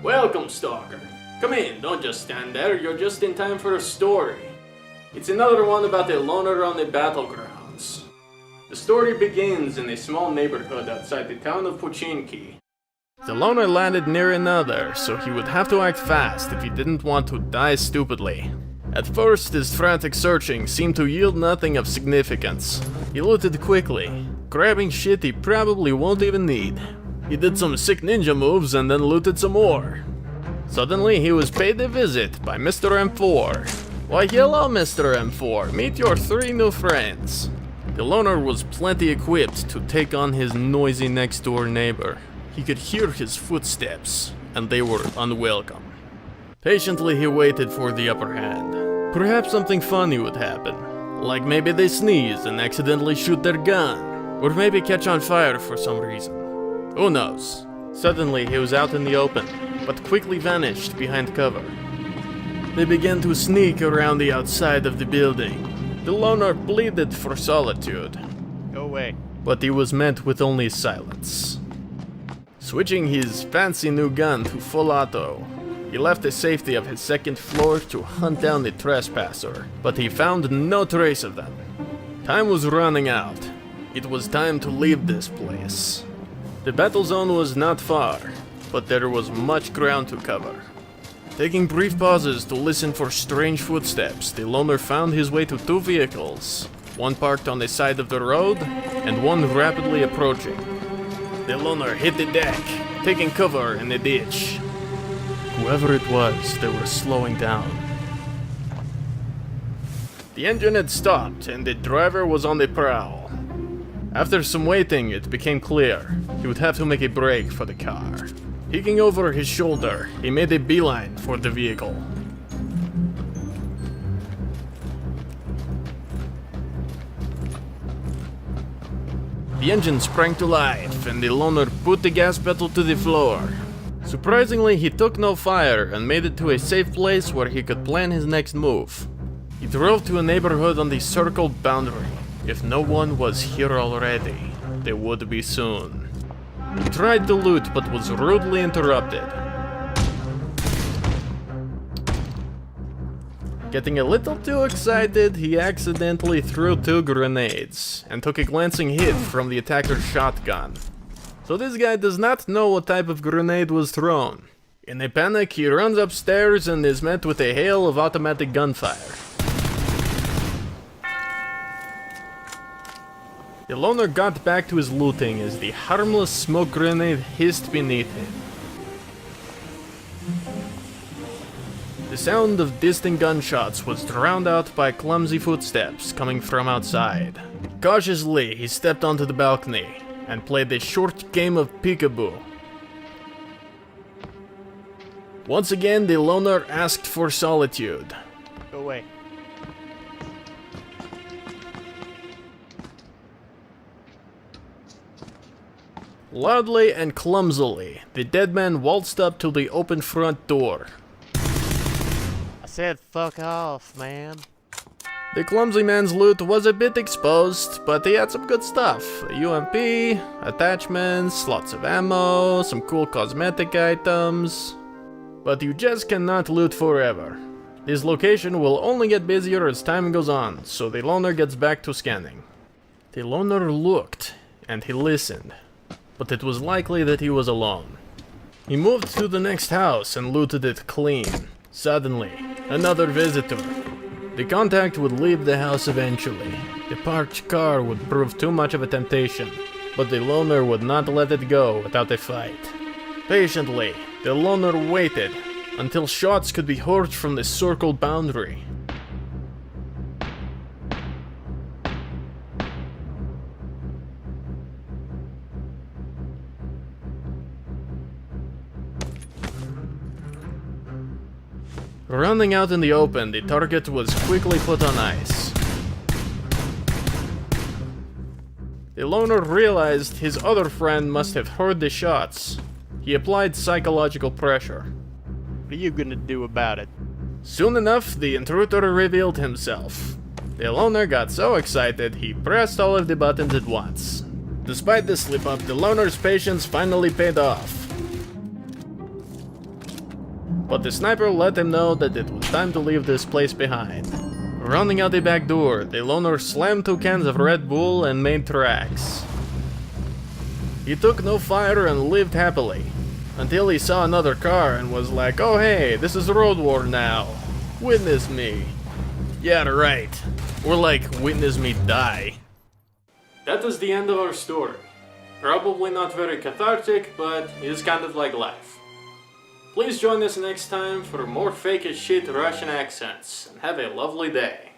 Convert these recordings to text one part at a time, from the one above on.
Welcome, Stalker. Come in, don't just stand there, you're just in time for a story. It's another one about the loner on the Battlegrounds. The story begins in a small neighborhood outside the town of Pochinki. The loner landed near another, so he would have to act fast if he didn't want to die stupidly. At first, his frantic searching seemed to yield nothing of significance. He looted quickly, grabbing shit he probably won't even need. He did some sick ninja moves and then looted some more. Suddenly, he was paid a visit by Mr. M4. Why, hello, Mr. M4. Meet your 3 new friends. The loner was plenty equipped to take on his noisy next-door neighbor. He could hear his footsteps, and they were unwelcome. Patiently, he waited for the upper hand. Perhaps something funny would happen. Like maybe they sneeze and accidentally shoot their gun. Or maybe catch on fire for some reason. Who knows? Suddenly, he was out in the open, but quickly vanished behind cover. They began to sneak around the outside of the building. The loner pleaded for solitude. Go away. But he was met with only silence. Switching his fancy new gun to full auto, he left the safety of his second floor to hunt down the trespasser, but he found no trace of them. Time was running out. It was time to leave this place. The battle zone was not far, but there was much ground to cover. Taking brief pauses to listen for strange footsteps, the loner found his way to 2 vehicles, one parked on the side of the road, and one rapidly approaching. The loner hit the deck, taking cover in the ditch. Whoever it was, they were slowing down. The engine had stopped, and the driver was on the prowl. After some waiting, it became clear he would have to make a break for the car. Peeking over his shoulder, he made a beeline for the vehicle. The engine sprang to life, and the loner put the gas pedal to the floor. Surprisingly, he took no fire and made it to a safe place where he could plan his next move. He drove to a neighborhood on the circled boundary. If no one was here already, they would be soon. He tried to loot, but was rudely interrupted. Getting a little too excited, he accidentally threw 2 grenades, and took a glancing hit from the attacker's shotgun. So this guy does not know what type of grenade was thrown. In a panic, he runs upstairs and is met with a hail of automatic gunfire. The loner got back to his looting as the harmless smoke grenade hissed beneath him. The sound of distant gunshots was drowned out by clumsy footsteps coming from outside. Cautiously, he stepped onto the balcony and played a short game of peekaboo. Once again, the loner asked for solitude. Go away. Loudly and clumsily, the dead man waltzed up to the open front door. I said fuck off, man. The clumsy man's loot was a bit exposed, but he had some good stuff. A UMP, attachments, lots of ammo, some cool cosmetic items. But you just cannot loot forever. His location will only get busier as time goes on, so the loner gets back to scanning. The loner looked, and he listened. But it was likely that he was alone. He moved to the next house and looted it clean. Suddenly, another visitor. The contact would leave the house eventually. The parked car would prove too much of a temptation, but the loner would not let it go without a fight. Patiently, the loner waited until shots could be heard from the circled boundary. Running out in the open, the target was quickly put on ice. The loner realized his other friend must have heard the shots. He applied psychological pressure. What are you gonna do about it? Soon enough, the intruder revealed himself. The loner got so excited, he pressed all of the buttons at once. Despite the slip-up, the loner's patience finally paid off. But the sniper let them know that it was time to leave this place behind. Running out the back door, the loner slammed 2 cans of Red Bull and made tracks. He took no fire and lived happily, until he saw another car and was like, oh hey, this is Road War now. Witness me. Yeah, right. Or like, witness me die. That is the end of our story. Probably not very cathartic, but it is kind of like life. Please join us next time for more fake as shit Russian accents, and have a lovely day.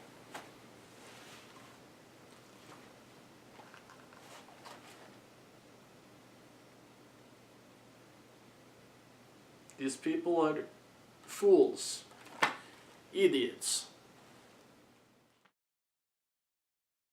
These people are fools, idiots.